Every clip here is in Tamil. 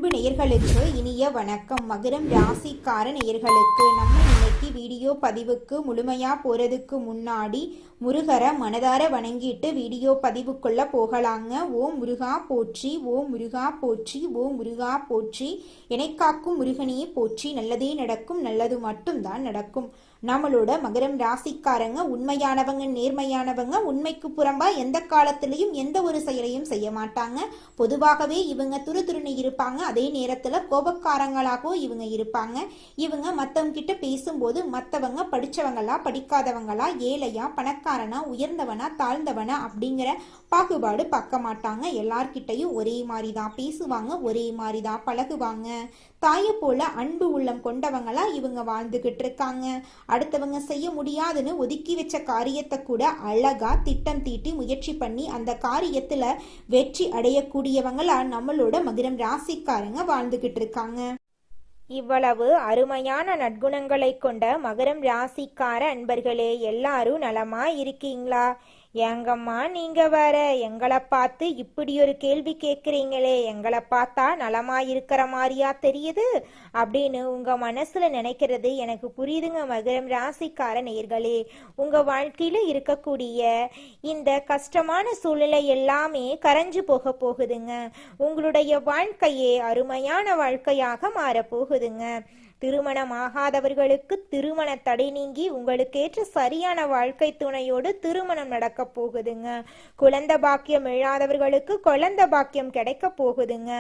அன்பு நேயர்களுக்கு இனிய வணக்கம். மகரம் ராசிக்கார நேயர்களுக்கு நம்ம இன்னைக்கு வீடியோ பதிவுக்கு முழுமையா போறதுக்கு முன்னாடி முருகரை மனதார வணங்கிட்டு வீடியோ பதிவுக்குள்ள போகலாங்க. ஓம் முருகா போற்றி, ஓம் முருகா போற்றி, ஓம் முருகா போற்றி, எனைக்காக்கும் முருகனையே போற்றி, நல்லதே நடக்கும், நல்லது மட்டும்தான் நடக்கும். நம்மளோட மகரம் ராசிக்காரங்க உண்மையானவங்க, நேர்மையானவங்க, உண்மைக்கு புறம்பா எந்த காலத்திலையும் எந்த ஒரு செயலையும் செய்ய மாட்டாங்க. பொதுவாகவே இவங்க துருதுருன்னு இருப்பாங்க. அதே நேரத்துல கோபக்காரங்களாகவும் இவங்க இருப்பாங்க. இவங்க மத்தவங்க கிட்ட பேசும்போது மத்தவங்க படிச்சவங்களா படிக்காதவங்களா, ஏழையா பணக்காரனா, உயர்ந்தவனா தாழ்ந்தவனா அப்படிங்கிற பாகுபாடு பார்க்க மாட்டாங்க. எல்லார்கிட்டையும் ஒரே மாதிரி தான் பேசுவாங்க, ஒரே மாதிரி தான் பழகுவாங்க. தாயை போல அன்பு உள்ளம் கொண்டவங்களா இவங்க வாழ்ந்துகிட்டு இருக்காங்க. அடுத்தவங்க செய்ய முடியாதுன்னு ஒதுக்கி வச்ச காரியத்தை கூட அழகா திட்டம் தீட்டி முயற்சி பண்ணி அந்த காரியத்துல வெற்றி அடையக்கூடியவங்களா நம்மளோட மகரம் ராசிக்காரங்க வாழ்ந்துகிட்டு இருக்காங்க. இவ்வளவு அருமையான நற்குணங்களை கொண்ட மகரம் ராசிக்கார அன்பர்களே, எல்லாரும் நலமா இருக்கீங்களா? ஏங்கம்மா நீங்க வேற எங்களை பார்த்து இப்படி ஒரு கேள்வி கேட்குறீங்களே, எங்களை பார்த்தா நலமா இருக்கிற மாதிரியா தெரியுது அப்படின்னு உங்க மனசுல நினைக்கிறது எனக்கு புரியுதுங்க. மகரம் ராசிக்கார நேயர்களே, உங்க வாழ்க்கையில இருக்கக்கூடிய இந்த கஷ்டமான சூழ்நிலை எல்லாமே கரைஞ்சு போக போகுதுங்க. உங்களுடைய வாழ்க்கையே அருமையான வாழ்க்கையாக மாறப்போகுதுங்க. திருமணம் ஆகாதவர்களுக்கு திருமண தடை நீங்கி உங்களுக்கேற்ற சரியான வாழ்க்கை துணையோடு திருமணம் நடக்க போகுதுங்க. குழந்தை பாக்கியம் இல்லாதவர்களுக்கு குழந்தை பாக்கியம் கிடைக்க போகுதுங்க.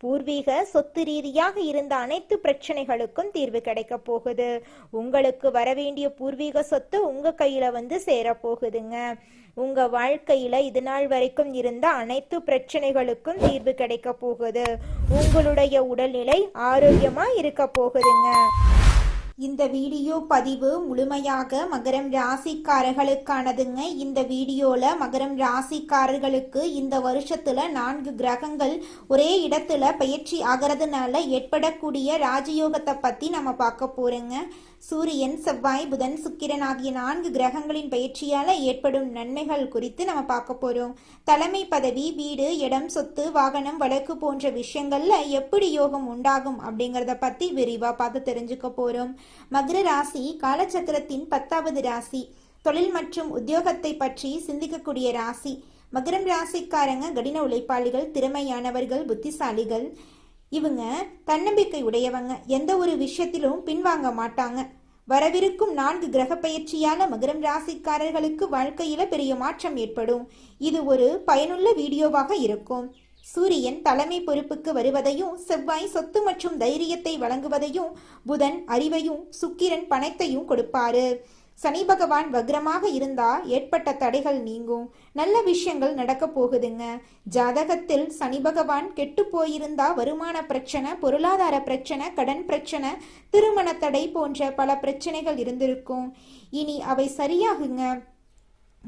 பூர்வீக சொத்து ரீதியாக இருந்த அனைத்து பிரச்சனைகளுக்கும் தீர்வு கிடைக்க போகுது. உங்களுக்கு வரவேண்டிய பூர்வீக சொத்து உங்க கையில வந்து சேர போகுதுங்க. உங்க வாழ்க்கையில இது நாள் வரைக்கும் இருந்த அனைத்து பிரச்சனைகளுக்கும் தீர்வு கிடைக்க போகுது. உங்களுடைய உடல்நிலை ஆரோக்கியமா இருக்க போகுதுங்க. இந்த வீடியோ பதிவு முழுமையாக மகரம் ராசிக்காரர்களுக்கானதுங்க. இந்த வீடியோல மகரம் ராசிக்காரர்களுக்கு இந்த வருஷத்துல 4 கிரகங்கள் ஒரே இடத்துல பயிற்சி ஆகிறதுனால ஏற்படக்கூடிய ராஜயோகத்தை பத்தி நம்ம பார்க்க போறோங்க. சூரியன், செவ்வாய், புதன், சுக்கிரன் ஆகிய 4 கிரகங்களின் பயிற்சியால ஏற்படும் நன்மைகள் குறித்து நம்ம பார்க்க போறோம். தலைமை பதவி, வீடு, இடம், சொத்து, வாகனம், வழக்கு போன்ற விஷயங்கள்ல எப்படி யோகம் உண்டாகும் அப்படிங்கறத பத்தி விரிவா பார்த்து தெரிஞ்சுக்க போறோம். மகர ராசி காலச்சக்கரத்தின் 10வது ராசி. தொழில் மற்றும் உத்தியோகத்தை பற்றி சிந்திக்கக்கூடிய ராசி. மகரம் ராசிக்காரங்க கடின உழைப்பாளிகள், திறமையானவர்கள், புத்திசாலிகள். இவங்க தன்னம்பிக்கை உடையவங்க. எந்த ஒரு விஷயத்திலும் பின்வாங்க மாட்டாங்க. வரவிருக்கும் 4 கிரக பயிற்சியால மகரம் ராசிக்காரர்களுக்கு வாழ்க்கையில பெரிய மாற்றம் ஏற்படும். இது ஒரு பயனுள்ள வீடியோவாக இருக்கும். சூரியன் தலைமை பொறுப்புக்கு வருவதையும், செவ்வாய் சொத்து மற்றும் தைரியத்தை வழங்குவதையும், புதன் அறிவையும், சுக்கிரன் பணத்தையும் கொடுப்பாரு. சனி பகவான் வக்ரமாக இருந்தா ஏற்பட்ட தடைகள் நீங்கும். நல்ல விஷயங்கள் நடக்க போகுதுங்க. ஜாதகத்தில் சனி பகவான் கெட்டு போயிருந்தா வருமான பிரச்சனை, பொருளாதார பிரச்சனை, கடன் பிரச்சனை, திருமண தடை போன்ற பல பிரச்சனைகள் இருந்திருக்கும். இனி அவை சரியாகுங்க.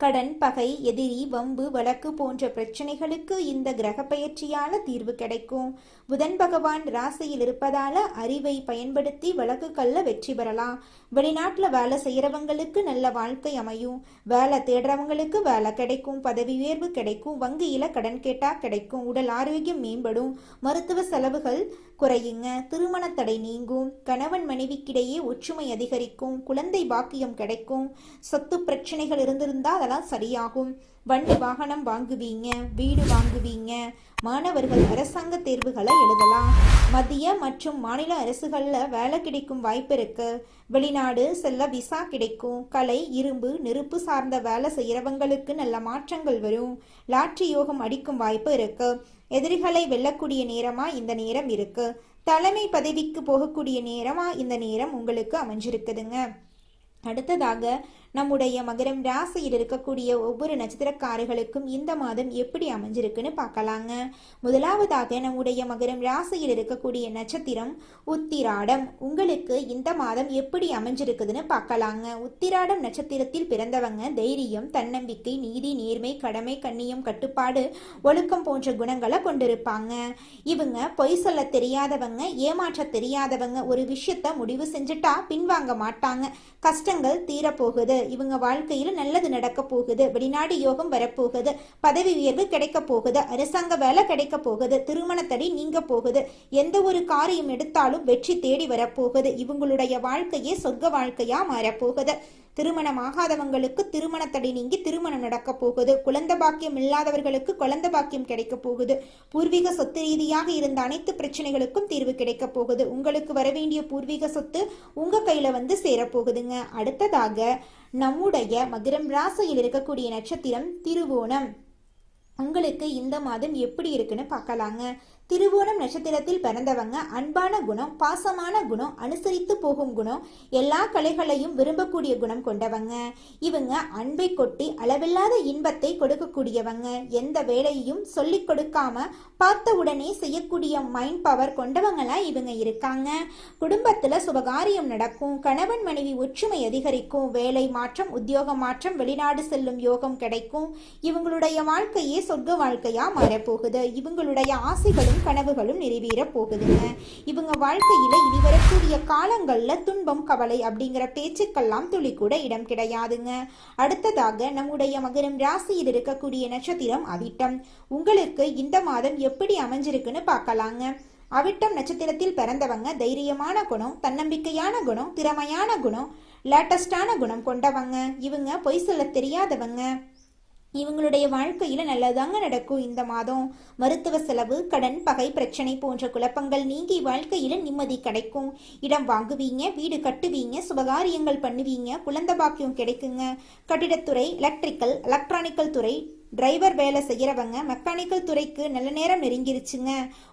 கடன், பகை, எதிரி, வம்பு, வழக்கு போன்ற பிரச்சனைகளுக்கு இந்த கிரக பயிற்சியால தீர்வு கிடைக்கும். புதன் பகவான் ராசியில் இருப்பதால அறிவை பயன்படுத்தி வழக்குகள்ல வெற்றி பெறலாம். வெளிநாட்டுல வேலை செய்யறவங்களுக்கு நல்ல வாழ்க்கை அமையும். வேலை தேடுறவங்களுக்கு வேலை கிடைக்கும். பதவி உயர்வு கிடைக்கும். வங்கியில கடன் கேட்டா கிடைக்கும். உடல் ஆரோக்கியம் மேம்படும். மருத்துவ செலவுகள் குறையுங்க. திருமண தடை நீங்கும். கணவன் மனைவிக்கிடையே ஒற்றுமை அதிகரிக்கும். குழந்தை பாக்கியம் கிடைக்கும். சொத்து பிரச்சனைகள் இருந்திருந்தா அதெல்லாம் சரியாகும். வண்டி வாகனம் வாங்குவீங்க, வீடு வாங்குவீங்க. மாணவர்கள் அரசாங்க தேர்வுகளை எழுதலாம். மத்திய மற்றும் மாநில அரசுகள்ல வேலை கிடைக்கும் வாய்ப்பு இருக்கு. வெளிநாடு செல்ல விசா கிடைக்கும். கலை, இரும்பு, நெருப்பு சார்ந்த வேலை செய்யறவங்களுக்கு நல்ல மாற்றங்கள் வரும். லாட்டரி யோகம் அடிக்கும் வாய்ப்பு இருக்கு. எதிரிகளை வெல்லக்கூடிய நேரமா இந்த நேரம் இருக்கு. தலைமை பதவிக்கு போகக்கூடிய நேரமா இந்த நேரம் உங்களுக்கு அமைஞ்சிருக்குதுங்க. அடுத்ததாக நம்முடைய மகரம் ராசியில் இருக்கக்கூடிய ஒவ்வொரு நட்சத்திரக்காரர்களுக்கும் இந்த மாதம் எப்படி அமைஞ்சிருக்குன்னு பார்க்கலாங்க. முதலாவதாக நம்முடைய மகரம் ராசியில் இருக்கக்கூடிய நட்சத்திரம் உத்திராடம். உங்களுக்கு இந்த மாதம் எப்படி அமைஞ்சிருக்குதுன்னு பார்க்கலாங்க. உத்திராடம் நட்சத்திரத்தில் பிறந்தவங்க தைரியம், தன்னம்பிக்கை, நீதி, நேர்மை, கடமை, கண்ணியம், கட்டுப்பாடு, ஒழுக்கம் போன்ற குணங்களை கொண்டிருப்பாங்க. இவங்க பொய் சொல்ல தெரியாதவங்க, ஏமாற்ற தெரியாதவங்க. ஒரு விஷயத்த முடிவு செஞ்சுட்டா பின்வாங்க மாட்டாங்க. கஷ்டங்கள் தீரப்போகுது, இவங்க வாழ்க்கையில நல்லது நடக்க போகுது, வெளிநாடு யோகம் வரப்போகுது, பதவி உயர்வு கிடைக்க போகுது, அரசாங்க வேலை கிடைக்க போகுது, திருமண தடை நீங்க போகுது, எந்த ஒரு காரியம் எடுத்தாலும் வெற்றி தேடி வரப்போகுது. இவங்களுடைய வாழ்க்கையே சொர்க்க வாழ்க்கையா மாறப்போகுது. திருமணம் ஆகாதவங்களுக்கு திருமண தடை நீங்கி திருமணம் நடக்க போகுது. குழந்தை பாக்கியம் இல்லாதவர்களுக்கு குழந்தை பாக்கியம் கிடைக்க போகுது. பூர்வீக சொத்து ரீதியாக இருந்த அனைத்து பிரச்சனைகளுக்கும் தீர்வு கிடைக்க போகுது. உங்களுக்கு வரவேண்டிய பூர்வீக சொத்து உங்க கையில வந்து சேரப்போகுதுங்க. அடுத்ததாக நம்முடைய மகரம் ராசியில் இருக்கக்கூடிய நட்சத்திரம் திருவோணம். உங்களுக்கு இந்த மாதம் எப்படி இருக்குன்னு பார்க்கலாங்க. திருவோணம் நட்சத்திரத்தில் பிறந்தவங்க அன்பான குணம், பாசமான குணம், அனுசரித்து போகும் குணம், எல்லா கலைகளையும் விரும்பக்கூடிய குணம் கொண்டவங்க. இவங்க அன்பை கொட்டி அளவில்லாத இன்பத்தை கொடுக்கக்கூடியவங்க. எந்த வேலையையும் சொல்லிக் கொடுக்காம பார்த்த உடனே செய்யக்கூடிய மைண்ட் பவர் கொண்டவங்களா இவங்க இருக்காங்க. குடும்பத்துல சுபகாரியம் நடக்கும், கணவன் மனைவி ஒற்றுமை அதிகரிக்கும், வேலை மாற்றம், உத்தியோக மாற்றம், வெளிநாடு செல்லும் யோகம் கிடைக்கும். இவங்களுடைய வாழ்க்கையே சொர்க்க வாழ்க்கையா மாறப்போகுது. இவங்களுடைய ஆசைகளும் கனவுகளும் நிறைவேற போகுதுங்க. இவங்க வாழ்க்கையில இனி வரக்கூடிய காலங்கள்ல துன்பம், கவலை அப்படிங்கிற பேச்சுக்கெல்லாம் துளி கூட இடம் கிடையாதுங்க. அடுத்ததாக நம்முடைய மகரம் ராசியில் இருக்கக்கூடிய நட்சத்திரம் அவிட்டம். உங்களுக்கு இந்த மாதம் எப்படி அமைஞ்சிருக்குன்னு பார்க்கலாங்க. அவிட்டம் நட்சத்திரத்தில் பிறந்தவங்க தைரியமான குணம், தன்னம்பிக்கையான குணம், திறமையான குணம், லேட்டஸ்டான குணம் கொண்டவங்க. இவங்க பொய் சொல்ல தெரியாதவங்க. இவங்களுடைய வாழ்க்கையில நல்லதாங்க நடக்கும். இந்த மாதம் மருத்துவ செலவு, கடன், பகை, பிரச்சனை போன்ற குழப்பங்கள் நீங்கி வாழ்க்கையில நிம்மதி கிடைக்கும். இடம் வாங்குவீங்க, வீடு கட்டுவீங்க, சுபகாரியங்கள் பண்ணுவீங்க, குழந்தை பாக்கியம் கிடைக்குங்க. கட்டிடத்துறை, எலக்ட்ரிக்கல், எலக்ட்ரானிக்கல் துறை, டிரைவர் வேலை செய்யறவங்க, மெக்கானிக்கல் துறைக்கு நல்ல நேரம் நெருங்கிருச்சுங்க.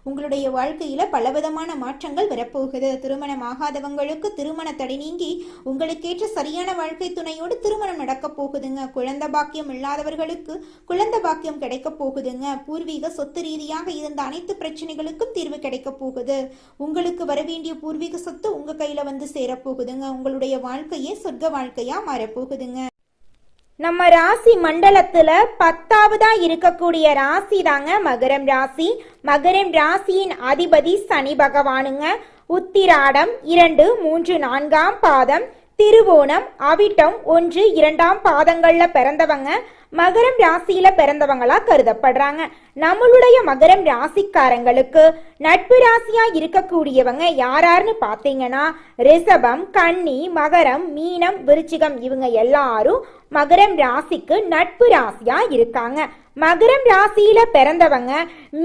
உங்களுடைய வாழ்க்கையில பலவிதமான மாற்றங்கள் வரப்போகுது. திருமணம் ஆகாதவங்களுக்கு திருமண தடை நீங்கி உங்களுக்கேற்ற சரியான வாழ்க்கை துணையோடு திருமணம் நடக்க போகுதுங்க. குழந்தை பாக்கியம் இல்லாதவர்களுக்கு குழந்தை பாக்கியம் கிடைக்க போகுதுங்க. பூர்வீக சொத்து ரீதியாக இருந்த அனைத்து பிரச்சனைகளுக்கும் தீர்வு கிடைக்க போகுது. உங்களுக்கு வரவேண்டிய பூர்வீக சொத்து உங்க கையில வந்து சேரப்போகுதுங்க. உங்களுடைய வாழ்க்கையே சொர்க்க வாழ்க்கையா மாறப்போகுதுங்க. நம்ம ராசி மண்டலத்துல 10ஆவதா இருக்கக்கூடிய ராசி தாங்க மகரம் ராசி. மகரம் ராசியின் அதிபதி சனி பகவானுங்க. உத்திராடம் 2, 3, 4ஆம் பாதம், திருவோணம், அவிட்டம் 1, 2ஆம் பாதங்கள்ல பிறந்தவங்க மகரம் ராசியில பிறந்தவங்களா கருதப்படுறாங்க. நம்மளுடைய மகரம் ராசிக்காரங்களுக்கு நட்பு ராசியா இருக்கக்கூடியவங்க யாராருன்னு பாத்தீங்கன்னா ரிஷபம், கன்னி, மகரம், மீனம், விருச்சிகம் இவங்க எல்லாரும் மகரம் ராசிக்கு நட்பு ராசியா இருக்காங்க. மகரம் ராசியில பிறந்தவங்க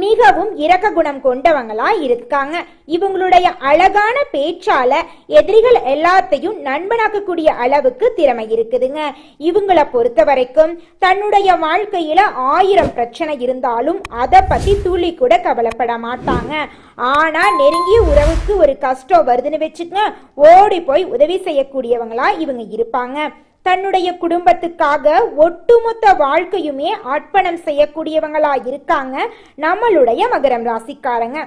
மிகவும் இரக்க குணம் கொண்டவங்களா இருக்காங்க. இவங்களுடைய அழகான பேச்சால எதிரிகள் எல்லாத்தையும் நண்பனாக்கக்கூடிய அளவுக்கு திறமை இருக்குதுங்க. இவங்களை பொறுத்த வரைக்கும் தன்னுடைய வாழ்க்கையில 1000 பிரச்சனை இருந்தாலும் அதை பத்தி துளி கூட கவலைப்பட மாட்டாங்க. ஆனா நெருங்கிய உறவுக்கு ஒரு கஷ்டம் வருதுன்னு வச்சுக்கங்க, ஓடி போய் உதவி செய்யக்கூடியவங்களா இவங்க இருப்பாங்க. தன்னுடைய குடும்பத்துக்காக ஒட்டுமொத்த வாழ்க்கையுமே அர்ப்பணம் செய்யக்கூடியவங்களா இருக்காங்க நம்மளுடைய மகரம் ராசிக்காரங்க.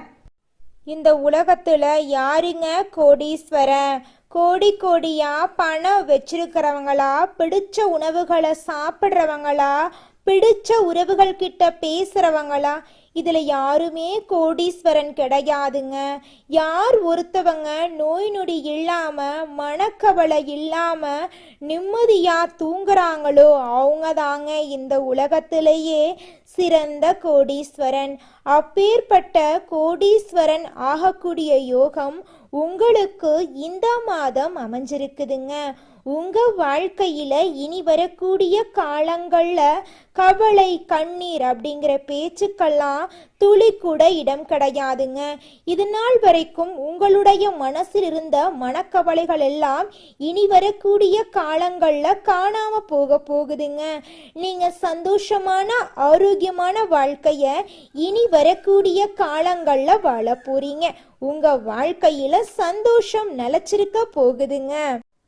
இந்த உலகத்துல யாருங்க கோடீஸ்வரன்? கோடி கோடியா பணம் வச்சிருக்கிறவங்களா, பிடிச்ச உணவுகளை சாப்பிட்றவங்களா, பிடிச்ச உறவுகள் கிட்ட பேசுறவங்களா? இதுல யாருமே கோடீஸ்வரன் கிடையாதுங்க. யார் ஒருத்தவங்க நோய் நொடி இல்லாம, மனக்கவலை இல்லாம நிம்மதியா தூங்குறாங்களோ அவங்க தாங்க இந்த உலகத்திலேயே சிறந்த கோடீஸ்வரன். அப்பேற்பட்ட கோடீஸ்வரன் ஆகக்கூடிய யோகம் உங்களுக்கு இந்த மாதம் அமைஞ்சிருக்குதுங்க. உங்க வாழ்க்கையில இனி வரக்கூடிய காலங்கள்ல கவலை, கண்ணீர் அப்படிங்கிற பேச்சுக்கெல்லாம் துளி கூட இடம் கிடையாதுங்க. இது நாள் வரைக்கும் உங்களுடைய மனசில் இருந்த மனக்கவலைகள் எல்லாம் இனி வரக்கூடிய காலங்கள்ல காணாம போகுதுங்க. நீங்க சந்தோஷமான ஆரோக்கியமான வாழ்க்கைய இனி வரக்கூடிய காலங்கள்ல வாழ போறீங்க. உங்க வாழ்க்கையில சந்தோஷம் நிலைச்சிருக்க போகுதுங்க.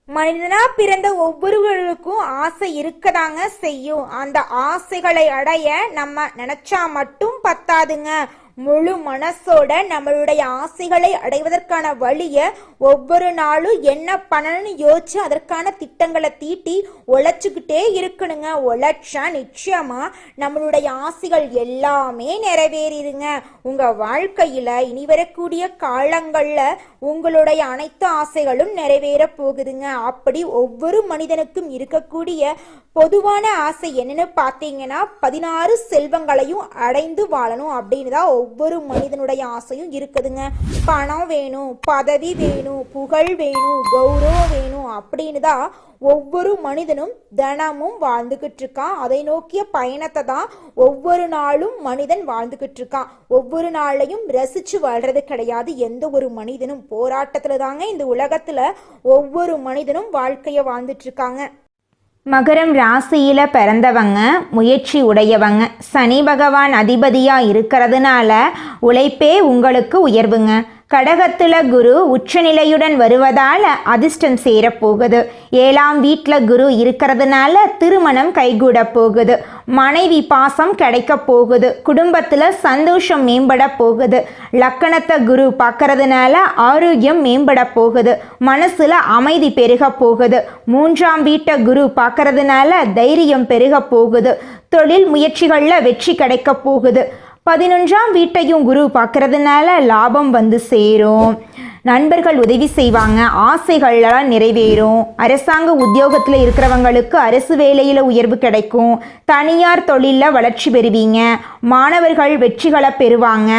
மனிதனா பிறந்த ஒவ்வொருவருக்கும் ஆசை இருக்கதாங்க செய்யும். அந்த ஆசைகளை அடைய நம்ம நினைச்சா மட்டும் பத்தாதுங்க. முழு மனசோட நம்மளுடைய ஆசைகளை அடைவதற்கான வழியை ஒவ்வொரு நாளும் என்ன பண்ணணும்னு யோசிச்சு அதற்கான திட்டங்களை தீட்டி உழைச்சிக்கிட்டே இருக்கணுங்க. உழைச்சா நிச்சயமா நம்மளுடைய ஆசைகள் எல்லாமே நிறைவேறிடுங்க. உங்க வாழ்க்கையில இனி வரக்கூடிய காலங்கள்ல உங்களுடைய அனைத்து ஆசைகளும் நிறைவேற போகுதுங்க. அப்படி ஒவ்வொரு மனிதனுக்கும் இருக்கக்கூடிய பொதுவான ஆசை என்னன்னு பார்த்தீங்கன்னா 16 செல்வங்களையும் அடைந்து வாழணும் அப்படின்னு தான் ஒவ்வொரு மனிதனுடைய ஆசையும் இருக்குதுங்க. பணம் வேணும், பதவி வேணும், புகழ் வேணும், கௌரவம் வேணும் அப்படின்னு தான் ஒவ்வொரு மனிதனும் தினமும் வாழ்ந்துகிட்டு இருக்கான். அதை நோக்கிய பயணத்தை தான் ஒவ்வொரு நாளும் மனிதன் வாழ்ந்துகிட்டு இருக்கான். ஒவ்வொரு நாளையும் ரசிச்சு வாழ்றது கிடையாது. எந்த ஒரு மனிதனும் போராட்டத்துல தாங்க இந்த உலகத்துல ஒவ்வொரு மனிதனும் வாழ்க்கைய வாழ்ந்துட்டு இருக்காங்க. மகரம் ராசியில பிறந்தவங்க முயற்சி உடையவங்க. சனி பகவான் அதிபதியா இருக்கிறதுனால உழைப்பே உங்களுக்கு உயர்வுங்க. கடகத்துல குரு உச்சநிலையுடன் வருவதால அதிர்ஷ்டம் சேரப்போகுது. 7ஆம் வீட்டுல குரு இருக்கிறதுனால திருமணம் கைகூட போகுது. மனைவி பாசம் கிடைக்க போகுது. குடும்பத்துல சந்தோஷம் மேம்பட போகுது. லக்கணத்தை குரு பார்க்கறதுனால ஆரோக்கியம் மேம்பட போகுது. மனசுல அமைதி பெருக போகுது. 3ஆம் வீட்டை குரு பார்க்கறதுனால தைரியம் பெருக போகுது. தொழில் முயற்சிகள்ல வெற்றி கிடைக்க போகுது. 11ஆம் வீட்டையும் குரு பார்க்கறதுனால லாபம் வந்து சேரும். நண்பர்கள் உதவி செய்வாங்க. ஆசைகள்லாம் நிறைவேறும். அரசாங்க உத்தியோகத்தில் இருக்கிறவங்களுக்கு அரசு வேலையில் உயர்வு கிடைக்கும். தனியார் தொழிலில் வளர்ச்சி பெறுவீங்க. மாணவர்கள் வெற்றிகளை பெறுவாங்க.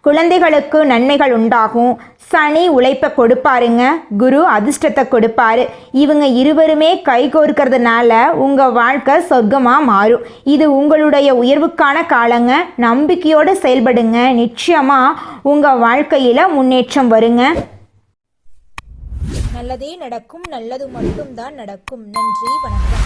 குழந்தைகளுக்கு நன்மைகள் உண்டாகும். சனி உழைப்பை கொடுப்பாருங்க. குரு அதிர்ஷ்டத்தை கொடுப்பாரு. இவங்க இருவருமே கைகோர்க்கிறதுனால உங்கள் வாழ்க்கை சொர்க்கமாக மாறும். இது உங்களுடைய உயர்வுக்கான காலங்க. நம்பிக்கையோடு செயல்படுங்க. நிச்சயமாக உங்கள் வாழ்க்கையில் முன்னேற்றம் வருங்க. நல்லதே நடக்கும். நல்லது மட்டும்தான் நடக்கும். நன்றி, வணக்கம்.